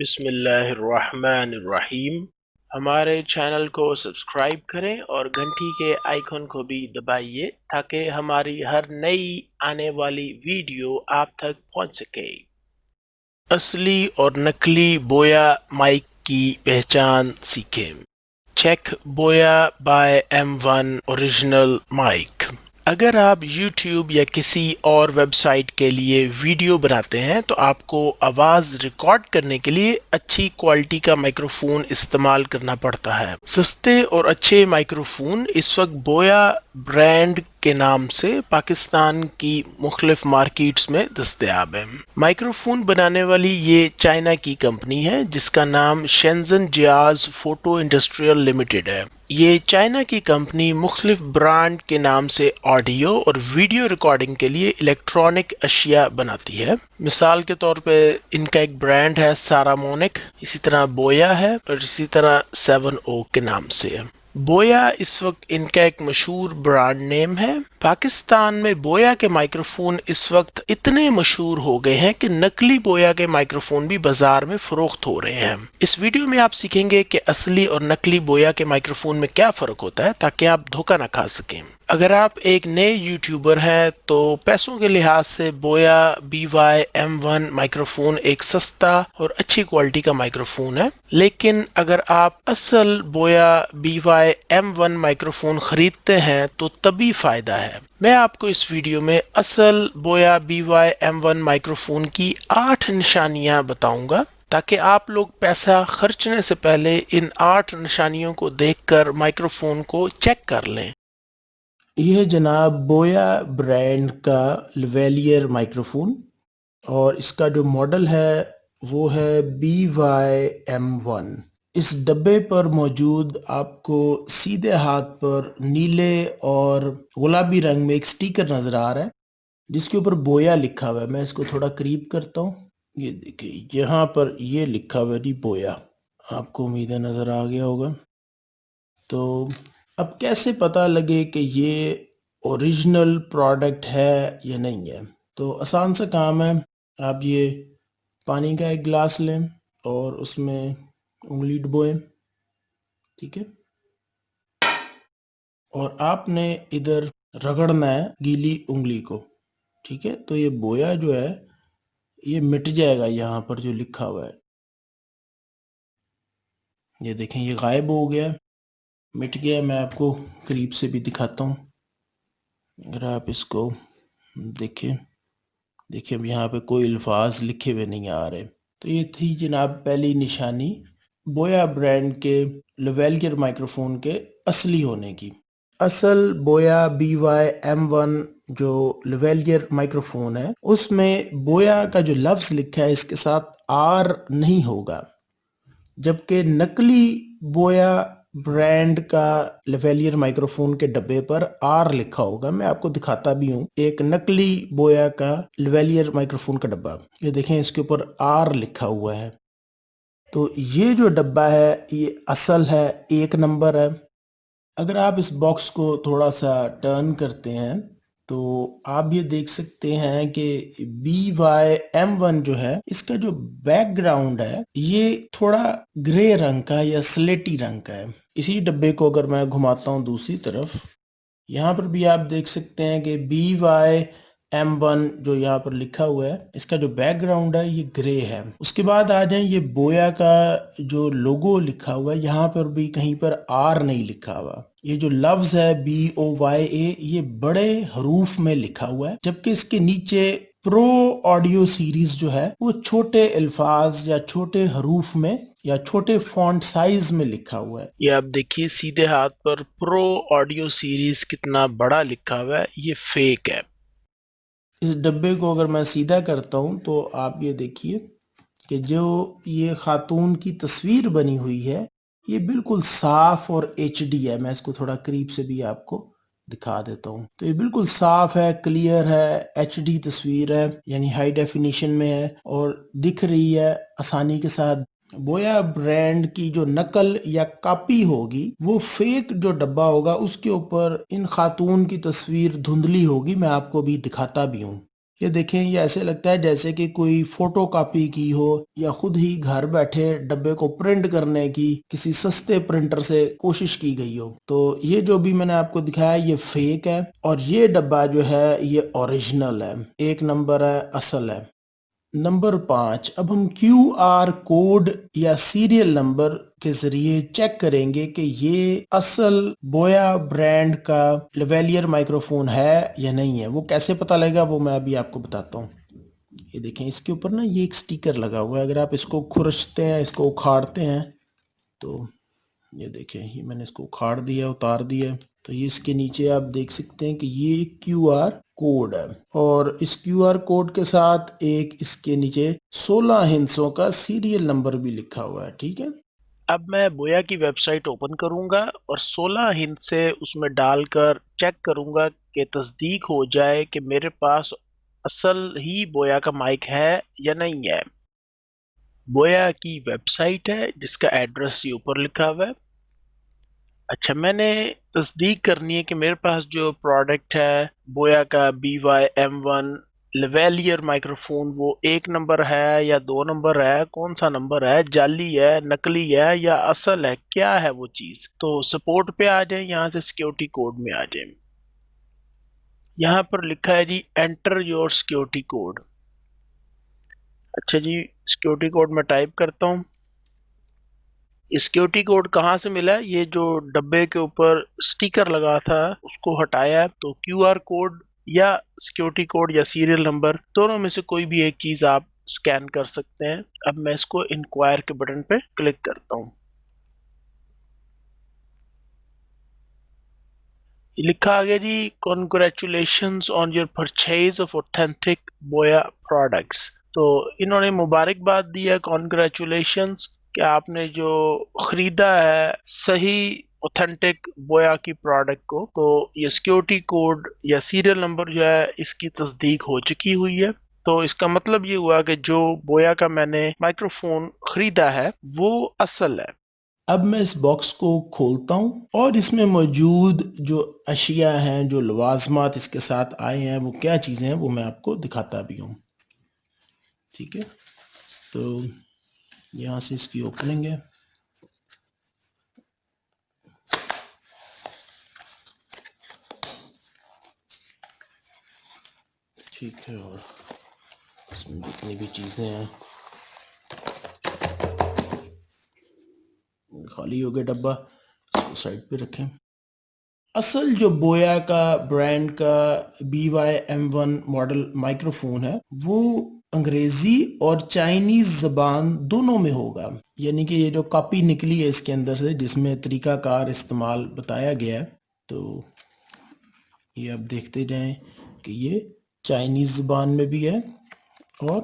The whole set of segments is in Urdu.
بسم اللہ الرحمن الرحیم۔ ہمارے چینل کو سبسکرائب کریں اور گھنٹی کے آئیکن کو بھی دبائیے تاکہ ہماری ہر نئی آنے والی ویڈیو آپ تک پہنچ سکے۔ اصلی اور نقلی بویا مائک کی پہچان سیکھیں۔ Check Boya by M1 original mike. اگر آپ یوٹیوب یا کسی اور ویب سائٹ کے لیے ویڈیو بناتے ہیں تو آپ کو آواز ریکارڈ کرنے کے لیے اچھی کوالٹی کا مائکروفون استعمال کرنا پڑتا ہے۔ سستے اور اچھے مائکروفون اس وقت بویا برانڈ کے نام سے پاکستان کی مختلف مارکیٹس میں دستیاب ہے۔ مائکروفون بنانے والی یہ چائنا کی کمپنی ہے جس کا نام شینزن جیاز فوٹو انڈسٹریل لمیٹڈ ہے۔ یہ چائنا کی کمپنی مختلف برانڈ کے نام سے آڈیو اور ویڈیو ریکارڈنگ کے لیے الیکٹرانک اشیاء بناتی ہے۔ مثال کے طور پہ ان کا ایک برانڈ ہے سارامونک، اسی طرح بویا ہے اور اسی طرح 7O کے نام سے ہے۔ بویا اس وقت ان کا ایک مشہور برانڈ نیم ہے۔ پاکستان میں بویا کے مائکروفون اس وقت اتنے مشہور ہو گئے ہیں کہ نقلی بویا کے مائکروفون بھی بازار میں فروخت ہو رہے ہیں۔ اس ویڈیو میں آپ سیکھیں گے کہ اصلی اور نقلی بویا کے مائکروفون میں کیا فرق ہوتا ہے تاکہ آپ دھوکہ نہ کھا سکیں۔ اگر آپ ایک نئے یوٹیوبر ہیں تو پیسوں کے لحاظ سے بویا BY-M1 مائکروفون ایک سستا اور اچھی کوالٹی کا مائکروفون ہے، لیکن اگر آپ اصل بویا BY-M1 مائکروفون خریدتے ہیں تو تبھی فائدہ ہے۔ میں آپ کو اس ویڈیو میں اصل بویا BY-M1 مائکروفون کی 8 نشانیاں بتاؤں گا تاکہ آپ لوگ پیسہ خرچنے سے پہلے ان 8 نشانیوں کو دیکھ کر مائکروفون کو چیک کر لیں۔ یہ جناب بویا برانڈ کا لیویلیئر مائکروفون اور اس کا جو ماڈل ہے وہ ہے BY-M1۔ اس ڈبے پر موجود آپ کو سیدھے ہاتھ پر نیلے اور گلابی رنگ میں ایک سٹیکر نظر آ رہا ہے جس کے اوپر بویا لکھا ہوا ہے۔ میں اس کو تھوڑا قریب کرتا ہوں، یہ دیکھیں یہاں پر یہ لکھا ہوا ہے بویا، آپ کو امید ہے نظر آ گیا ہوگا۔ تو اب کیسے پتہ لگے کہ یہ اوریجنل پروڈکٹ ہے یا نہیں ہے؟ تو آسان سا کام ہے، آپ یہ پانی کا ایک گلاس لیں اور اس میں انگلی ڈبوئیں، ٹھیک ہے، اور آپ نے ادھر رگڑنا ہے گیلی انگلی کو، ٹھیک ہے۔ تو یہ بویا جو ہے یہ مٹ جائے گا، یہاں پر جو لکھا ہوا ہے یہ دیکھیں یہ غائب ہو گیا، مٹ گیا۔ میں آپ کو قریب سے بھی دکھاتا ہوں، اگر آپ اس کو دیکھیں اب یہاں پہ کوئی الفاظ لکھے ہوئے نہیں آ رہے۔ تو یہ تھی جناب پہلی نشانی بویا برانڈ کے لیویلیئر مائکروفون کے اصلی ہونے کی۔ اصل بویا BY-M1 جو لیویلیئر مائکروفون ہے اس میں بویا کا جو لفظ لکھا ہے اس کے ساتھ R نہیں ہوگا، جبکہ نقلی بویا برانڈ کا لیویلیئر مائکروفون کے ڈبے پر R لکھا ہوگا۔ میں آپ کو دکھاتا بھی ہوں ایک نقلی بویا کا لیویلیئر مائکروفون کا ڈبہ، یہ دیکھیں اس کے اوپر R لکھا ہوا ہے۔ تو یہ جو ڈبہ ہے یہ اصل ہے، 1 نمبر ہے۔ اگر آپ اس باکس کو تھوڑا سا ٹرن کرتے ہیں تو آپ یہ دیکھ سکتے ہیں کہ BY-M1 جو ہے اس کا جو بیک گراؤنڈ ہے یہ تھوڑا گرے رنگ کا یا سلیٹی رنگ کا ہے۔ اسی ڈبے کو اگر میں گھماتا ہوں دوسری طرف، یہاں پر بھی آپ دیکھ سکتے ہیں کہ BY-M1 جو یہاں پر لکھا ہوا ہے اس کا جو بیک گراؤنڈ ہے یہ گرے ہے۔ اس کے بعد آ جائیں، یہ بویا کا جو لوگو لکھا ہوا ہے یہاں پر بھی کہیں پر R نہیں لکھا ہوا، یہ جو لفظ ہے BOYA یہ بڑے حروف میں لکھا ہوا ہے، جبکہ اس کے نیچے پرو آڈیو سیریز جو ہے وہ چھوٹے الفاظ یا چھوٹے حروف میں یا چھوٹے فونٹ سائز میں لکھا ہوا ہے۔ یہ آپ دیکھیے سیدھے ہاتھ پر پرو آڈیو سیریز کتنا بڑا لکھا ہوا ہے، یہ فیک ہے۔ اس ڈبے کو اگر میں سیدھا کرتا ہوں تو آپ یہ دیکھیے کہ جو یہ خاتون کی تصویر بنی ہوئی ہے یہ بالکل صاف اور HD ہے۔ میں اس کو تھوڑا قریب سے بھی آپ کو دکھا دیتا ہوں، تو یہ بالکل صاف ہے، کلیئر ہے، HD تصویر ہے، یعنی ہائی ڈیفینیشن میں ہے اور دکھ رہی ہے آسانی کے ساتھ۔ بویا برانڈ کی جو نقل یا کاپی ہوگی وہ فیک جو ڈبہ ہوگا اس کے اوپر ان خاتون کی تصویر دھندلی ہوگی، میں آپ کو بھی دکھاتا بھی ہوں۔ یہ دیکھیں یہ ایسے لگتا ہے جیسے کہ کوئی فوٹو کاپی کی ہو یا خود ہی گھر بیٹھے ڈبے کو پرنٹ کرنے کی کسی سستے پرنٹر سے کوشش کی گئی ہو. تو یہ جو بھی میں نے آپ کو دکھایا یہ فیک ہے اور یہ ڈبہ جو ہے یہ اوریجنل ہے. 1 نمبر ہے، اصل ہے. نمبر 5، اب ہم QR کوڈ یا سیریل نمبر کے ذریعے چیک کریں گے کہ یہ اصل بویا برانڈ کا لیویلئر مائکرو فون ہے یا نہیں ہے. وہ کیسے پتہ لگے گا وہ میں ابھی آپ کو بتاتا ہوں. یہ دیکھیں اس کے اوپر نا یہ ایک سٹیکر لگا ہوا ہے. اگر آپ اس کو کھرچتے ہیں، اس کو اکھاڑتے ہیں تو یہ دیکھیں یہ میں نے اس کو اکھاڑ دیا، اتار دیا. تو یہ اس کے نیچے آپ دیکھ سکتے ہیں کہ یہ QR کوڈ ہے اور اس QR کوڈ کے ساتھ ایک اس کے نیچے 16 ہندسوں کا سیریل نمبر بھی لکھا ہوا ہے. ٹھیک ہے، اب میں بویا کی ویب سائٹ اوپن کروں گا اور 16 ہند سے اس میں ڈال کر چیک کروں گا کہ تصدیق ہو جائے کہ میرے پاس اصل ہی بویا کا مائک ہے یا نہیں ہے. بویا کی ویب سائٹ ہے جس کا ایڈریس یہ اوپر لکھا ہوا ہے. اچھا، میں نے تصدیق کرنی ہے کہ میرے پاس جو پروڈکٹ ہے بویا کا BY-M1 لیویلئر مائکرو فون وہ 1 نمبر ہے یا 2 نمبر ہے، کون سا نمبر ہے، جعلی ہے، نقلی ہے یا اصل ہے، کیا ہے وہ چیز. تو سپورٹ پہ آ جائیں، یہاں سے سیکیورٹی کوڈ میں آ جائیں. یہاں پر لکھا ہے جی انٹر یور سیکیورٹی کوڈ. اچھا جی، سیکیورٹی کوڈ میں ٹائپ کرتا ہوں. سیکیورٹی کوڈ کہاں سے ملا؟ یہ جو ڈبے کے اوپر سٹیکر لگا تھا اس کو ہٹایا. تو QR کوڈ یا سیکیورٹی کوڈ یا سیریل نمبر دونوں میں سے کوئی بھی ایک چیز آپ سکین کر سکتے ہیں. اب میں اس کو انکوائر کے بٹن پہ کلک کرتا ہوں. یہ لکھا آ گیا جی congratulations on your purchase of authentic Boya products. تو انہوں نے مبارکباد دی ہے، کنگریچولیشنز کہ آپ نے جو خریدا ہے صحیح اوتھینٹک بویا کی پروڈکٹ کو. تو یہ سیکیورٹی کوڈ یا سیریل نمبر جو ہے اس کی تصدیق ہو چکی ہوئی ہے. تو اس کا مطلب یہ ہوا کہ جو بویا کا میں نے مائکرو فون خریدا ہے وہ اصل ہے. اب میں اس باکس کو کھولتا ہوں اور اس میں موجود جو اشیاء ہیں، جو لوازمات اس کے ساتھ آئے ہیں، وہ کیا چیزیں ہیں وہ میں آپ کو دکھاتا بھی ہوں. ٹھیک ہے، تو یہاں سے اس کی اوپننگ ہے. ٹھیک ہے، اور اس میں جتنی بھی چیزیں ہیں خالی ہو گیا ڈبہ، اس کو سائڈ پہ رکھیں. اصل جو بویا کا برانڈ کا BY-M1 ماڈل مائکرو فون ہے وہ انگریزی اور چائنیز زبان دونوں میں ہوگا. یعنی کہ یہ جو کاپی نکلی ہے اس کے اندر سے جس میں طریقہ کار استعمال بتایا گیا ہے، تو یہ آپ دیکھتے جائیں کہ یہ چائنیز زبان میں بھی ہے اور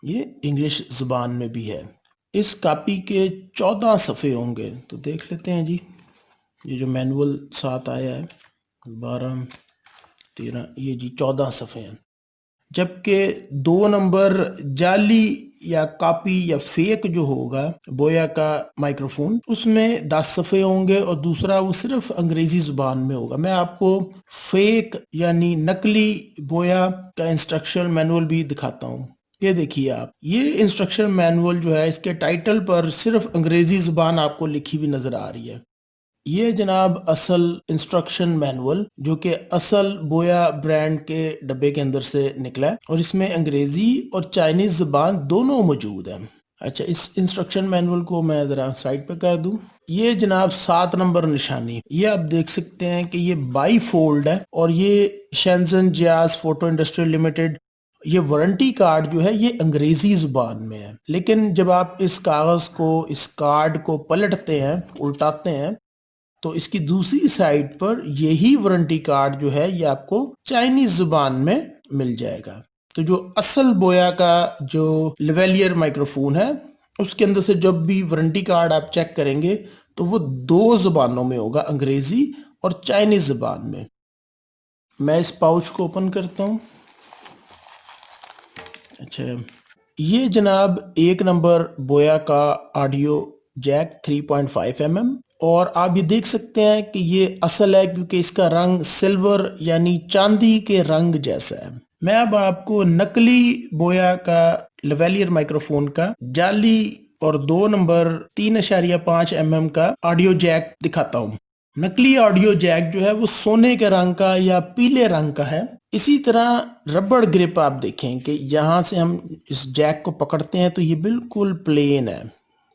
یہ انگلش زبان میں بھی ہے. اس کاپی کے 14 صفحے ہوں گے، تو دیکھ لیتے ہیں جی. یہ جو مینول ساتھ آیا ہے 12 13 یہ جی 14 صفحے ہیں. جبکہ 2 نمبر جعلی یا کاپی یا فیک جو ہوگا بویا کا مائکرو فون اس میں 10 صفحے ہوں گے اور دوسرا وہ صرف انگریزی زبان میں ہوگا. میں آپ کو فیک یعنی نقلی بویا کا انسٹرکشن مینول بھی دکھاتا ہوں. یہ دیکھیے آپ، یہ انسٹرکشن مینول جو ہے اس کے ٹائٹل پر صرف انگریزی زبان آپ کو لکھی ہوئی نظر آ رہی ہے. یہ جناب اصل انسٹرکشن مینول جو کہ اصل بویا برانڈ کے ڈبے کے اندر سے نکلا ہے اور اس میں انگریزی اور چائنیز زبان دونوں موجود ہیں. اچھا، اس انسٹرکشن مینول کو میں ذرا سائڈ پہ کر دوں. یہ جناب 7 نمبر نشانی، یہ آپ دیکھ سکتے ہیں کہ یہ بائی فولڈ ہے اور یہ شینزن جیاز فوٹو انڈسٹری لمیٹڈ. یہ وارنٹی کارڈ جو ہے یہ انگریزی زبان میں ہے، لیکن جب آپ اس کاغذ کو، اس کارڈ کو پلٹتے ہیں، الٹاتے ہیں، تو اس کی دوسری سائڈ پر یہی وارنٹی کارڈ جو ہے یہ آپ کو چائنیز زبان میں مل جائے گا. تو جو اصل بویا کا جو لیویلئر مائکرو فون ہے اس کے اندر سے جب بھی وارنٹی کارڈ آپ چیک کریں گے تو وہ 2 زبانوں میں ہوگا، انگریزی اور چائنیز زبان میں. میں اس پاؤچ کو اوپن کرتا ہوں. اچھا، یہ جناب 1 نمبر بویا کا آڈیو جیک 3.5 mm اور آپ یہ دیکھ سکتے ہیں کہ یہ اصل ہے کیونکہ اس کا رنگ سلور یعنی چاندی کے رنگ جیسا ہے. میں اب آپ کو نقلی بویا کا لیویلئر مائکروفون کا جعلی اور 2 نمبر 3.5 mm کا آڈیو جیک دکھاتا ہوں۔ نقلی آڈیو جیک جو ہے وہ سونے کے رنگ کا یا پیلے رنگ کا ہے۔ اسی طرح ربڑ گرپ آپ دیکھیں کہ یہاں سے ہم اس جیک کو پکڑتے ہیں تو یہ بالکل پلین ہے،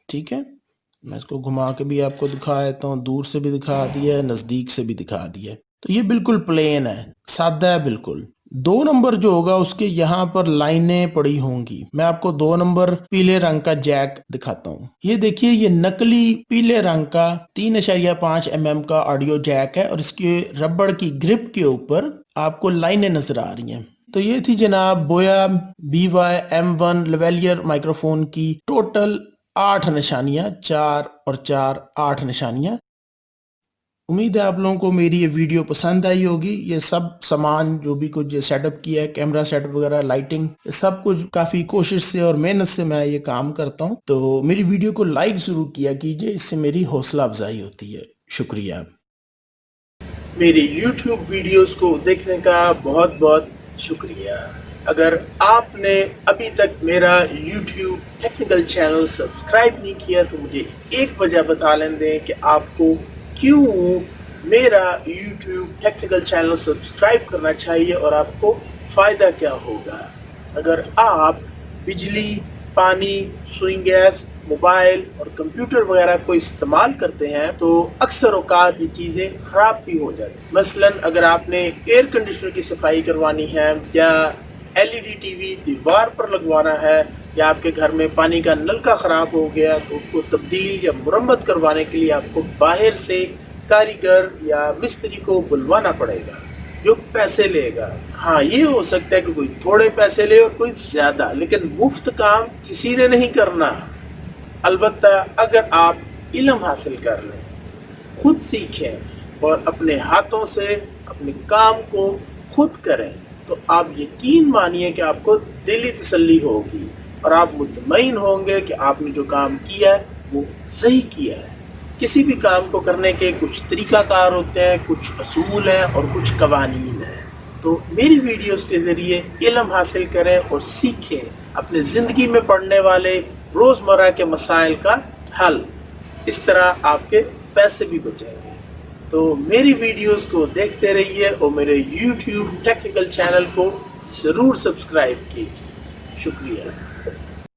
ٹھیک ہے۔ میں اس کو گھما کے بھی آپ کو دکھا دیتا ہوں، دور سے بھی دکھا دیا ہے، نزدیک سے بھی دکھا دیا ہے۔ تو یہ بالکل پلین ہے، سادہ ہے بالکل۔ 2 نمبر جو ہوگا اس کے یہاں پر لائنیں پڑی ہوں گی۔ میں آپ کو 2 نمبر پیلے رنگ کا جیک دکھاتا ہوں۔ یہ دیکھیے یہ نقلی پیلے رنگ کا 3.5 mm کا آڈیو جیک ہے اور اس کے ربڑ کی گرپ کے اوپر آپ کو لائنیں نظر آ رہی ہیں۔ تو یہ تھی جناب بویا BY-M1 لیویلئر مائکروفون کی ٹوٹل 8 نشانیاں، 4 اور 4 8 نشانیاں۔ امید ہے آپ لوگوں کو میری یہ ویڈیو پسند آئی ہوگی۔ یہ سب سامان جو بھی کچھ سیٹ اپ کیا ہے، کیمرہ سیٹ اپ وغیرہ، لائٹنگ، یہ سب کچھ کافی کوشش سے اور محنت سے میں یہ کام کرتا ہوں۔ تو میری ویڈیو کو لائک ضرور کیا کیجئے، اس سے میری حوصلہ افزائی ہوتی ہے۔ شکریہ۔ میری یوٹیوب ویڈیوز کو دیکھنے کا بہت بہت شکریہ۔ اگر آپ نے ابھی تک میرا یوٹیوب ٹیکنیکل چینل سبسکرائب نہیں کیا تو مجھے ایک وجہ بتا لیں دیں کہ آپ کو کیوں میرا یوٹیوب ٹیکنیکل چینل سبسکرائب کرنا چاہیے اور آپ کو فائدہ کیا ہوگا۔ اگر آپ بجلی، پانی، سوئنگ گیس، موبائل اور کمپیوٹر وغیرہ کو استعمال کرتے ہیں تو اکثر اوقات یہ چیزیں خراب بھی ہو جاتی ہیں۔ مثلا اگر آپ نے ایئر کنڈیشنر کی صفائی کروانی ہے یا LED ٹی وی دیوار پر لگوانا ہے یا آپ کے گھر میں پانی کا نلکا خراب ہو گیا تو اس کو تبدیل یا مرمت کروانے کے لیے آپ کو باہر سے کاریگر یا مستری کو بلوانا پڑے گا جو پیسے لے گا۔ ہاں یہ ہو سکتا ہے کہ کوئی تھوڑے پیسے لے اور کوئی زیادہ، لیکن مفت کام کسی نے نہیں کرنا۔ البتہ اگر آپ علم حاصل کر لیں، خود سیکھیں اور اپنے ہاتھوں سے اپنے کام کو خود کریں تو آپ یقین مانیے کہ آپ کو دلی تسلی ہوگی اور آپ مطمئن ہوں گے کہ آپ نے جو کام کیا ہے وہ صحیح کیا ہے۔ کسی بھی کام کو کرنے کے کچھ طریقہ کار ہوتے ہیں، کچھ اصول ہیں اور کچھ قوانین ہیں۔ تو میری ویڈیوز کے ذریعے علم حاصل کریں اور سیکھیں اپنے زندگی میں پڑنے والے روزمرہ کے مسائل کا حل۔ اس طرح آپ کے پیسے بھی بچیں گے۔ تو میری ویڈیوز کو دیکھتے رہیے اور میرے یوٹیوب ٹیکنیکل چینل کو ضرور سبسکرائب کیجیے۔ شکریہ۔